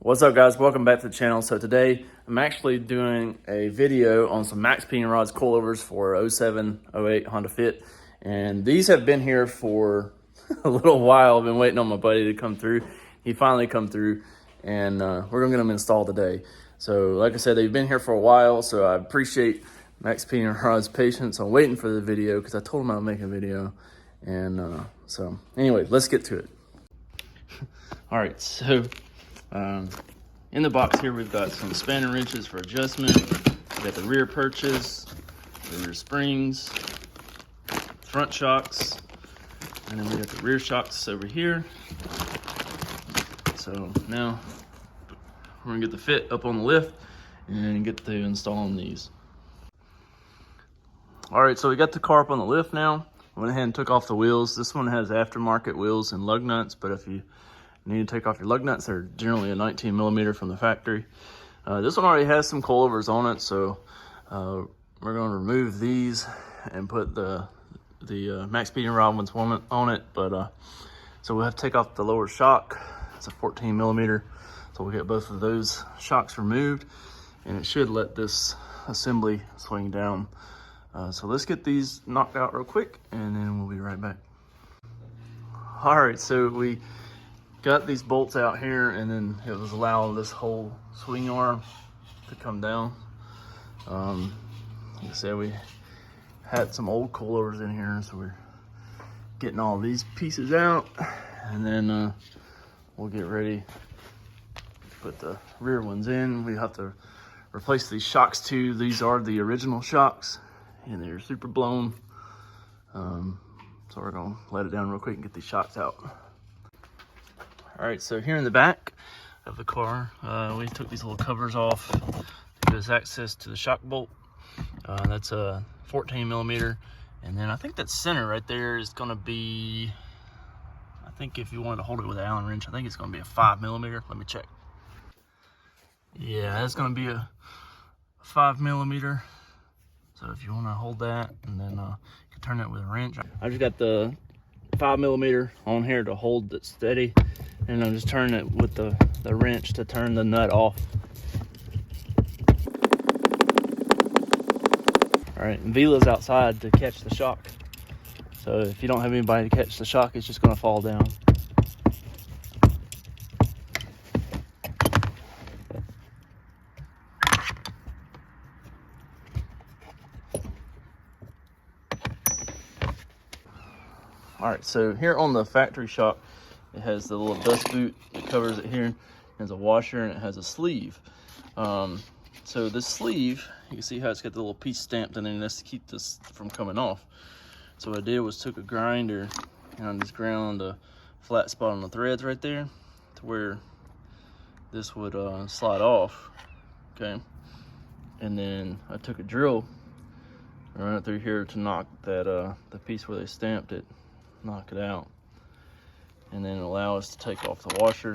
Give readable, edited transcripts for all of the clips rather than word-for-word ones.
What's up, guys? Welcome back to the channel. So today I'm actually doing a video on some Maxpeedingrods coilovers for 07, 08 Honda Fit. And these have been here for a little while. I've been waiting on my buddy to come through. He finally come through, and we're gonna get them installed today. So like I said, they've been here for a while, so I appreciate Maxpeedingrods' patience on waiting for the video because I told him I'd make a video. And so anyway, let's get to it. All right, so in the box here, we've got some spanner wrenches for adjustment. We've got the rear perches, the rear springs, front shocks, and then we got the rear shocks over here. So now we're gonna get the fit up on the lift and get to installing these. All right, so we got the car up on the lift now. I went ahead and took off the wheels. This one has aftermarket wheels and lug nuts, but if you need to take off your lug nuts, they're generally a 19 millimeter from the factory. This one already has some coilovers on it, so we're going to remove these and put the Maxpeedingrod ones on it. But so we'll have to take off the lower shock. It's a 14 millimeter, so we'll get both of those shocks removed, and it should let this assembly swing down. So let's get these knocked out real quick, and then we'll be right back. All right, so we got these bolts out here, and then it was allowing this whole swing arm to come down. Like I said, we had some old coilovers in here, so we're getting all these pieces out, and then we'll get ready to put the rear ones in. We have to replace these shocks too. These are the original shocks, and they're super blown. So we're gonna let it down real quick and get these shocks out. All right, so here in the back of the car, we took these little covers off to give us access to the shock bolt. That's a 14 millimeter. And then I think that center right there is gonna be, I think if you wanted to hold it with an Allen wrench, I think it's gonna be a 5 millimeter. Let me check. Yeah, that's gonna be a 5 millimeter. So if you wanna hold that, and then you can turn that with a wrench. I just got the 5 millimeter on here to hold it steady, and I'm just turning it with the wrench to turn the nut off. All right, and Vila's outside to catch the shock. So if you don't have anybody to catch the shock, it's just gonna fall down. All right, so here on the factory shock, it has the little dust boot that covers it here. It has a washer and it has a sleeve. So this sleeve, you can see how it's got the little piece stamped in there, and that's to keep this from coming off. So what I did was took a grinder and I just ground a flat spot on the threads right there to where this would slide off, okay? And then I took a drill and ran it through here to knock that the piece where they stamped it, knock it out, and then allow us to take off the washer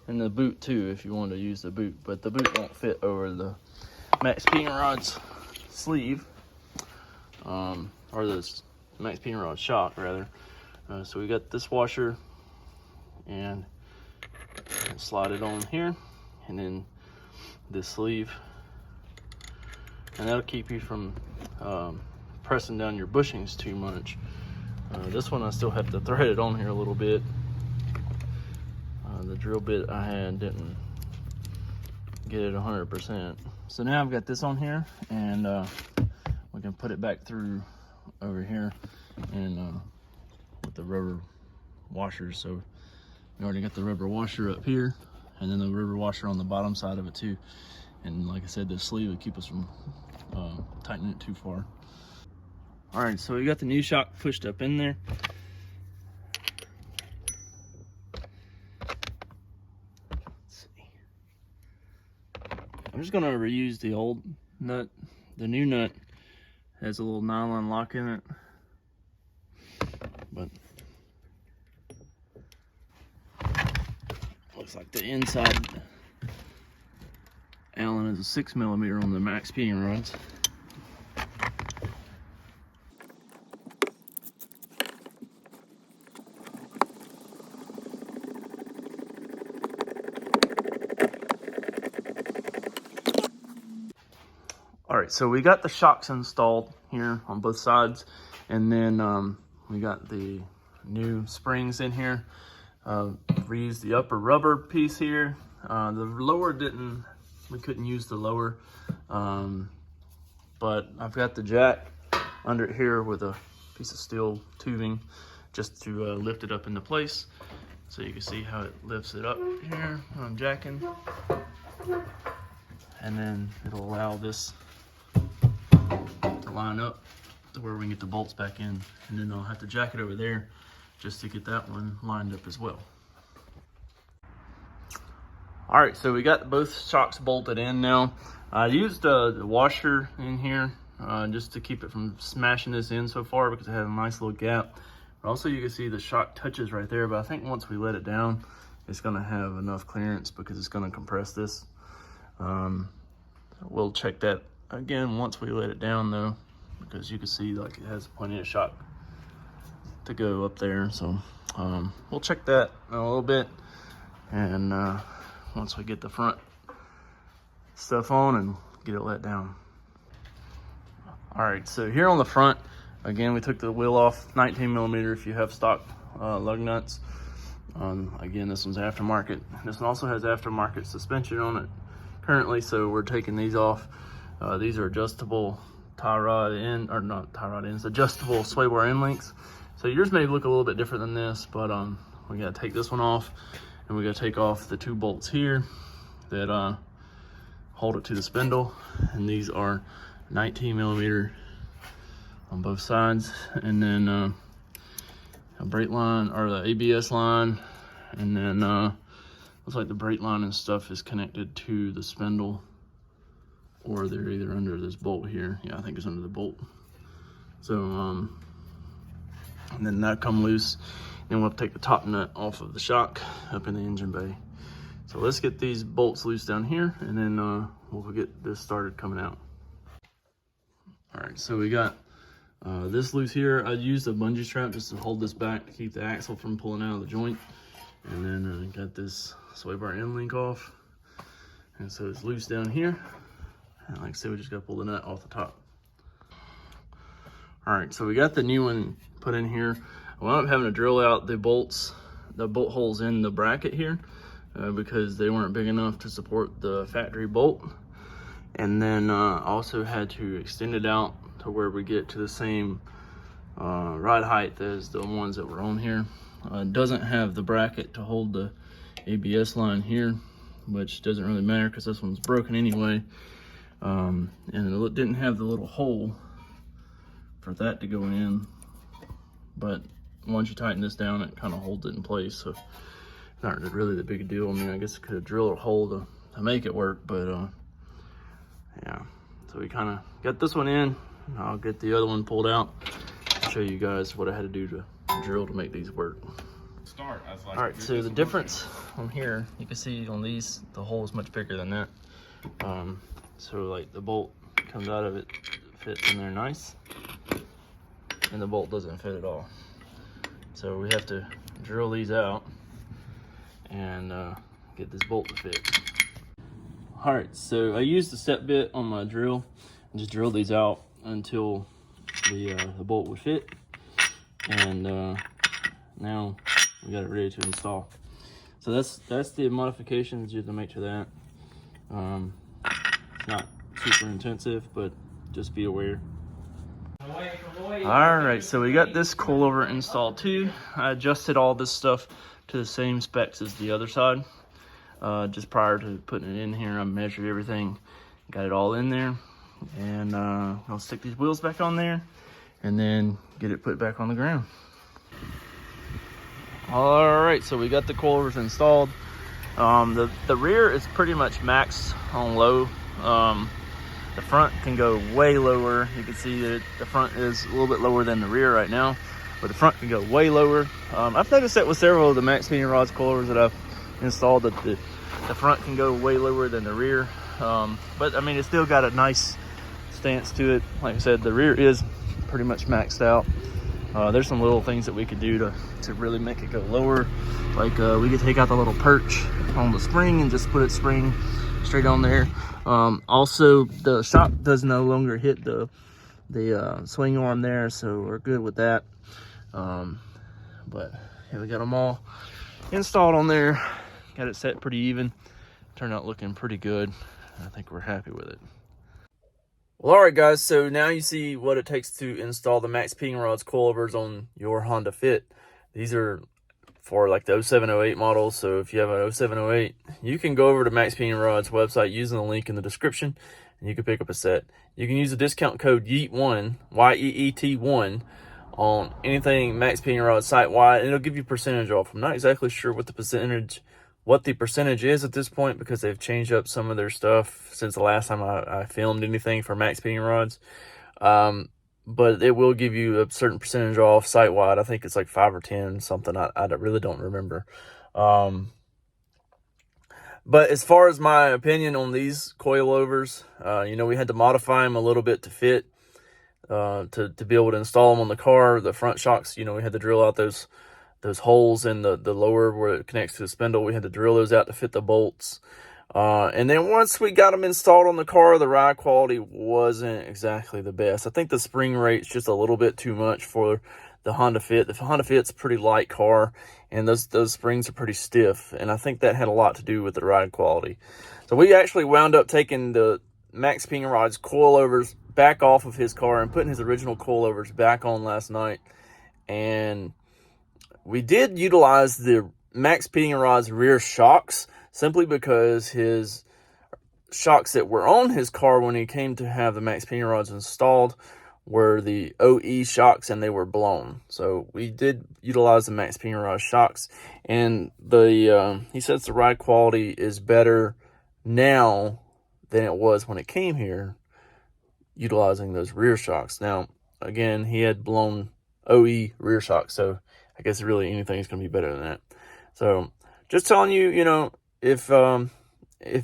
and the boot too if you want to use the boot, but the boot won't fit over the Maxpeedingrods sleeve, or this Maxpeedingrod shock rather. So we got this washer, and slide it on here, and then this sleeve, and that'll keep you from pressing down your bushings too much. This one I still have to thread it on here a little bit. The drill bit I had didn't get it 100%. So now I've got this on here, and we can put it back through over here and with the rubber washers. So we already got the rubber washer up here, and then the rubber washer on the bottom side of it too. And like I said, this sleeve would keep us from tightening it too far. All right, so we got the new shock pushed up in there. Let's see. I'm just gonna reuse the old nut. The new nut has a little nylon lock in it, but looks like the inside Allen is a 6 millimeter on the Maxpeedingrods. right, so we got the shocks installed here on both sides, and then we got the new springs in here. We used the upper rubber piece here. The lower we couldn't use the lower, but I've got the jack under it here with a piece of steel tubing just to lift it up into place. So you can see how it lifts it up here when I'm jacking. And then it'll allow this to line up to where we can get the bolts back in. And then I'll have to jack it over there just to get that one lined up as well. All right, so we got both shocks bolted in now. I used the washer in here just to keep it from smashing this in so far because it had a nice little gap. Also, you can see the shock touches right there, but I think once we let it down, it's gonna have enough clearance because it's gonna compress this. We'll check that again once we let it down though, because you can see like it has plenty of shock to go up there. So we'll check that in a little bit, and once we get the front stuff on and get it let down. All right, so here on the front, again, we took the wheel off, 19mm if you have stock lug nuts. Again, this one's aftermarket. This one also has aftermarket suspension on it currently, so we're taking these off. These are adjustable tie rod end, or not tie rod ends, adjustable sway bar end links. So yours may look a little bit different than this, but we gotta take this one off, and we gotta take off the 2 bolts here that hold it to the spindle, and these are 19mm on both sides, and then a brake line, or the ABS line, and then looks like the brake line and stuff is connected to the spindle, or they're either under this bolt here. Yeah, I think it's under the bolt. So and then that come loose, and we'll take the top nut off of the shock up in the engine bay. So let's get these bolts loose down here, and then we'll get this started coming out. All right, so we got this loose here. I used a bungee strap just to hold this back to keep the axle from pulling out of the joint. And then got this sway bar end link off. And so it's loose down here. And like I said, we just gotta pull the nut off the top. All right, so we got the new one put in here. I wound up having to drill out the bolts, the bolt holes in the bracket here because they weren't big enough to support the factory bolt. And then also had to extend it out to where we get to the same rod height as the ones that were on here. It doesn't have the bracket to hold the ABS line here, which doesn't really matter because this one's broken anyway. And it didn't have the little hole for that to go in, but once you tighten this down, it kind of holds it in place. So not really the big deal. I mean, I guess I could have drilled a hole to make it work, but yeah. So we kind of got this one in. I'll get the other one pulled out and show you guys what I had to do to drill to make these work. All right, so the difference on here, you can see on these, the hole is much bigger than that. So like the bolt comes out of it, fits in there nice, and the bolt doesn't fit at all. So we have to drill these out and get this bolt to fit. All right, so I used the step bit on my drill and just drilled these out until the bolt would fit, and now we got it ready to install. So that's the modifications you have to make to that. It's not super intensive, but just be aware. All right, so we got this coilover installed too. I adjusted all this stuff to the same specs as the other side. Just prior to putting it in here, I measured everything, got it all in there, and I'll stick these wheels back on there and then get it put back on the ground. All right, so we got the coilovers installed. The rear is pretty much maxed on low. The front can go way lower. You can see that the front is a little bit lower than the rear right now, but the front can go way lower. I've noticed that with several of the Maxpeedingrods coilovers that I've installed, that the front can go way lower than the rear. But I mean, it's still got a nice stance to it. Like I said, the rear is pretty much maxed out. There's some little things that we could do to really make it go lower. Like we could take out the little perch on the spring and just put it spring straight on there. Also, the shock does no longer hit the swing arm there, so we're good with that. But yeah, we got them all installed on there. Got it set pretty even. Turned out looking pretty good. I think we're happy with it. Well, all right, guys. So now you see what it takes to install the Maxpeedingrods coilovers on your Honda Fit. These are for like the 0708 models. So if you have an 0708, you can go over to Maxpeedingrods website using the link in the description, and you can pick up a set. You can use the discount code YEET1, YEET1, on anything Maxpeedingrods site-wide, and it'll give you percentage off. I'm not exactly sure what the percentage is at this point, because they've changed up some of their stuff since the last time I filmed anything for Maxpeedingrods. But it will give you a certain percentage off site-wide. I think it's like 5 or 10, something. I really don't remember. But as far as my opinion on these coilovers, you know, we had to modify them a little bit to fit, to be able to install them on the car. The front shocks, you know, we had to drill out those holes in the lower where it connects to the spindle. We had to drill those out to fit the bolts. And then once we got them installed on the car, the ride quality wasn't exactly the best. I think the spring rate's just a little bit too much for the Honda Fit. The Honda Fit's a pretty light car, and those springs are pretty stiff, and I think that had a lot to do with the ride quality. So we actually wound up taking the Maxpeedingrods coilovers back off of his car and putting his original coilovers back on last night. And we did utilize the Maxpeedingrods rear shocks simply because his shocks that were on his car when he came to have the Maxpeedingrods installed were the OE shocks, and they were blown. So we did utilize the Maxpeedingrods shocks, and he says the ride quality is better now than it was when it came here, utilizing those rear shocks. Now, again, he had blown OE rear shocks, so I guess really anything's going to be better than that. So just telling you, you know, if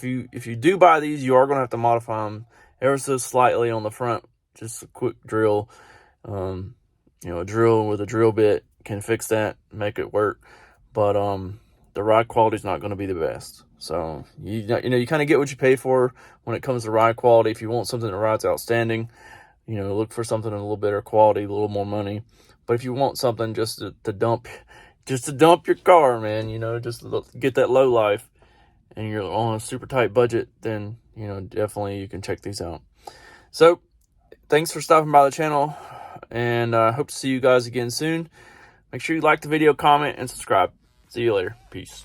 you do buy these, you are going to have to modify them ever so slightly on the front. Just a quick drill, you know, a drill with a drill bit can fix that, make it work. But the ride quality is not going to be the best. So you know, you kind of get what you pay for when it comes to ride quality. If you want something that rides outstanding, you know, look for something in a little better quality, a little more money. But if you want something just to dump your car, man, you know, just to get that low life, and you're on a super tight budget, then, you know, definitely you can check these out. So thanks for stopping by the channel, and I hope to see you guys again soon. Make sure you like the video, comment, and subscribe. See you later. Peace.